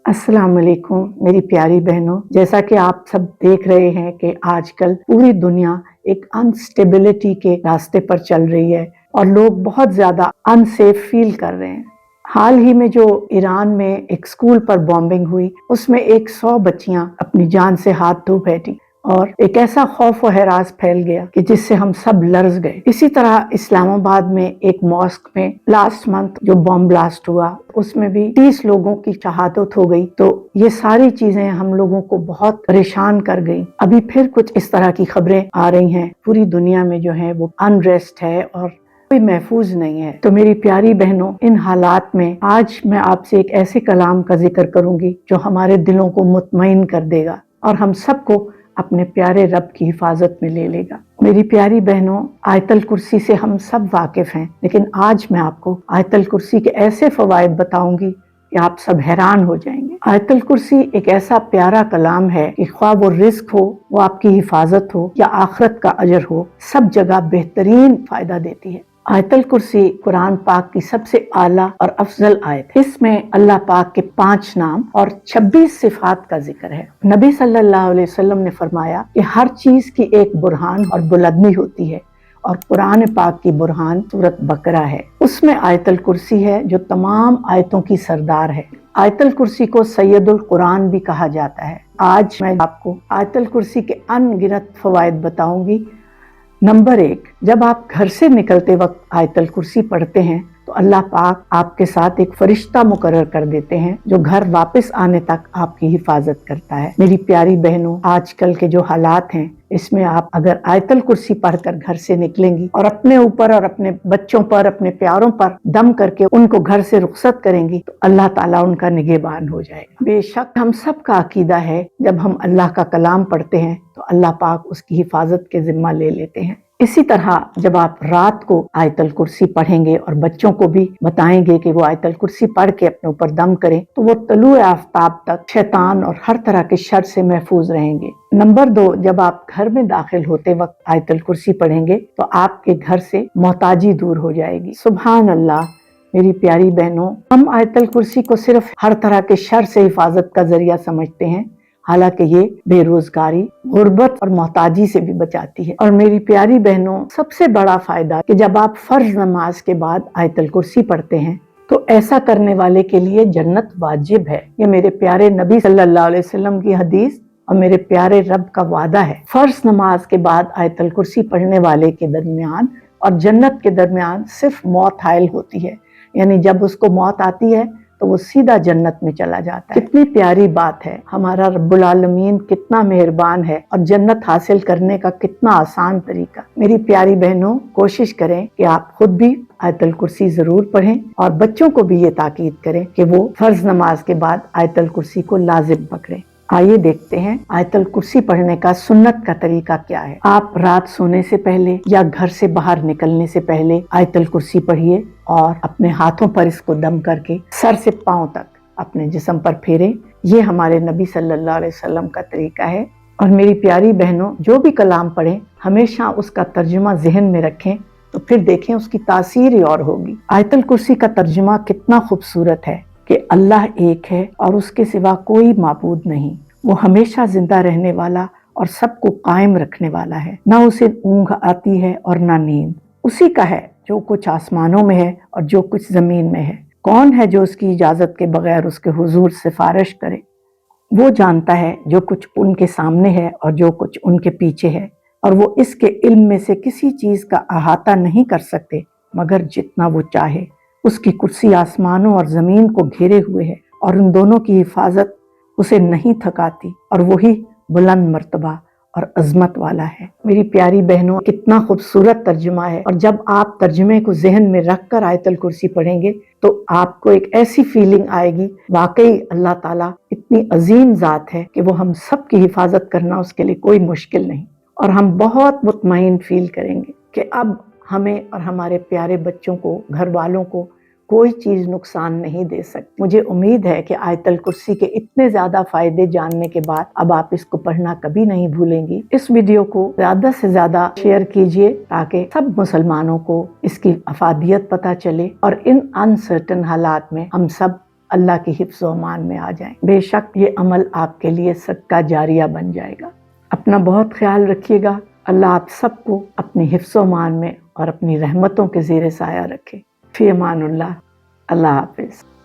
अस्सलाम वालेकुम मेरी प्यारी बहनों। जैसा कि आप सब देख रहे हैं कि आजकल पूरी दुनिया एक अनस्टेबिलिटी के रास्ते पर चल रही है और लोग बहुत ज़्यादा अनसेफ फील कर रहे हैं। हाल ही में जो ईरान में एक स्कूल पर बॉम्बिंग हुई, उसमें 100 बच्चियां अपनी जान से हाथ धो बैठी और एक ऐसा खौफ व हरास फैल गया कि जिससे हम सब लर्ज गए। इसी तरह इस्लामाबाद में एक मॉस्क में लास्ट मंथ जो बॉम्ब ब्लास्ट हुआ, उसमें भी 30 लोगों की शहादत हो गई। तो ये सारी चीजें हम लोगों को बहुत परेशान कर गई। अभी फिर कुछ इस तरह की खबरें आ रही हैं। पूरी दुनिया में जो है वो अनरेस्ट है और कोई महफूज नहीं है। तो मेरी प्यारी बहनों, इन हालात में आज मैं आपसे एक ऐसे कलाम का जिक्र करूंगी जो हमारे दिलों को मुतमईन कर देगा और हम सबको अपने प्यारे रब की हिफाजत में ले लेगा। मेरी प्यारी बहनों, आयतल कुर्सी से हम सब वाकिफ हैं, लेकिन आज मैं आपको आयतल कुर्सी के ऐसे फवायद बताऊंगी कि आप सब हैरान हो जाएंगे। आयतल कुर्सी एक ऐसा प्यारा कलाम है कि ख्वाह वो रिस्क हो, वो आपकी हिफाजत हो या आखिरत का अजर हो, सब जगह बेहतरीन फायदा देती है। आयतल कुर्सी कुरान पाक की सबसे आला और अफजल आयत है। इसमें अल्लाह पाक के 5 नाम और 26 सिफात का जिक्र है। नबी सल्लल्लाहु अलैहि वसल्लम ने फरमाया कि हर चीज की एक बुरहान और बुलंदी होती है और कुरान पाक की बुरहान सूरत बकरा है। उसमें आयतल कुर्सी है जो तमाम आयतों की सरदार है। आयतल कुर्सी को सैयदुल कुरान भी कहा जाता है। आज मैं आपको आयतल कुर्सी के अनगिनत फवायद बताऊंगी। नंबर 1, जब आप घर से निकलते वक्त आयतल कुर्सी पढ़ते हैं तो अल्लाह पाक आपके साथ एक फरिश्ता मुकर्रर कर देते हैं जो घर वापस आने तक आपकी हिफाजत करता है। मेरी प्यारी बहनों, आजकल के जो हालात हैं, इसमें आप अगर आयतल कुर्सी पढ़कर घर से निकलेंगी और अपने ऊपर और अपने बच्चों पर, अपने प्यारों पर दम करके उनको घर से रुखसत करेंगी तो अल्लाह ताला उनका निगहबान हो जाएगा। बेशक हम सब का अकीदा है, जब हम अल्लाह का कलाम पढ़ते हैं तो अल्लाह पाक उसकी हिफाजत के जिम्मा ले लेते हैं। इसी तरह जब आप रात को आयतल कुर्सी पढ़ेंगे और बच्चों को भी बताएंगे कि वो आयतल कुर्सी पढ़ के अपने ऊपर दम करें तो वो तलुए आफ्ताब तक शैतान और हर तरह के शर से महफूज रहेंगे। नंबर 2, जब आप घर में दाखिल होते वक्त आयतल कुर्सी पढ़ेंगे तो आपके घर से मोहताजी दूर हो जाएगी। सुभान अल्लाह। मेरी प्यारी बहनों, हम आयतल कुर्सी को सिर्फ हर तरह के शर से हिफाजत का जरिया समझते हैं, हालांकि ये बेरोजगारी, गुर्बत और मोहताजी से भी बचाती है। और मेरी प्यारी बहनों, सबसे बड़ा फायदा कि जब आप फर्ज नमाज के बाद आयतल कुर्सी पढ़ते हैं तो ऐसा करने वाले के लिए जन्नत वाजिब है। ये मेरे प्यारे नबी सल्लल्लाहु अलैहि वसल्लम की हदीस और मेरे प्यारे रब का वादा है। फर्ज नमाज के बाद आयतल कुर्सी पढ़ने वाले के दरमियान और जन्नत के दरमियान सिर्फ मौत हायल होती है, यानी जब उसको मौत आती है तो वो सीधा जन्नत में चला जाता है। कितनी प्यारी बात है। हमारा रब्बुल आलमीन कितना मेहरबान है और जन्नत हासिल करने का कितना आसान तरीका। मेरी प्यारी बहनों, कोशिश करें कि आप खुद भी आयतल कुर्सी जरूर पढ़ें और बच्चों को भी ये ताकीद करें कि वो फर्ज नमाज के बाद आयतल कुर्सी को लाजिम पकड़ें। आइए देखते हैं आयतल कुर्सी पढ़ने का सुन्नत का तरीका क्या है। आप रात सोने से पहले या घर से बाहर निकलने से पहले आयतल कुर्सी पढ़िए और अपने हाथों पर इसको दम करके सर से पांव तक अपने जिस्म पर फेरें। ये हमारे नबी सल्लल्लाहु अलैहि वसल्लम का तरीका है। और मेरी प्यारी बहनों, जो भी कलाम पढ़ें हमेशा उसका तर्जुमा जहन में रखें, तो फिर देखें उसकी तासीर ही और होगी। आयतल कुर्सी का तर्जुमा कितना खूबसूरत है कि अल्लाह एक है और उसके सिवा कोई माबूद नहीं। वो हमेशा जिंदा रहने वाला और सबको कायम रखने वाला है। ना उसे ऊँघ आती है और ना नींद। उसी का है जो कुछ आसमानों में है और जो कुछ जमीन में है। कौन है जो उसकी इजाजत के बगैर उसके हुजूर सिफारिश करे? वो जानता है जो कुछ उनके सामने है और जो कुछ उनके पीछे है, और वो इसके इल्म में से किसी चीज का अहाता नहीं कर सकते मगर जितना वो चाहे। उसकी कुर्सी आसमानों और जमीन को घेरे हुए है और उन दोनों की हिफाजत उसे नहीं थकाती, और वही बुलंद मर्तबा और अजमत वाला है। मेरी प्यारी बहनों, कितना खूबसूरत तर्जुमा है। और जब आप तर्जुमे को जहन में रखकर आयतल कुर्सी पढ़ेंगे तो आपको एक ऐसी फीलिंग आएगी, वाकई अल्लाह ताला इतनी अजीम जात है कि वो हम सब की हिफाजत करना उसके लिए कोई मुश्किल नहीं। और हम बहुत मुतमईन फील करेंगे कि अब हमें और हमारे प्यारे बच्चों को, घर वालों को कोई चीज नुकसान नहीं दे सकती। मुझे उम्मीद है कि आयतल कुर्सी के इतने ज्यादा फायदे जानने के बाद अब आप इसको पढ़ना कभी नहीं भूलेंगी। इस वीडियो को ज्यादा से ज्यादा शेयर कीजिए ताकि सब मुसलमानों को इसकी अफादियत पता चले और इन अनसर्टन हालात में हम सब اللہ کی حفظ و امان میں آ جائیں. بے شک یہ عمل آپ کے لیے صدقہ جاریہ بن جائے گا. اپنا بہت خیال رکھیے گا. اللہ آپ سب کو اپنی حفظ و امان میں اور اپنی رحمتوں کے زیر سایہ رکھے. فی امان اللہ. اللہ حافظ.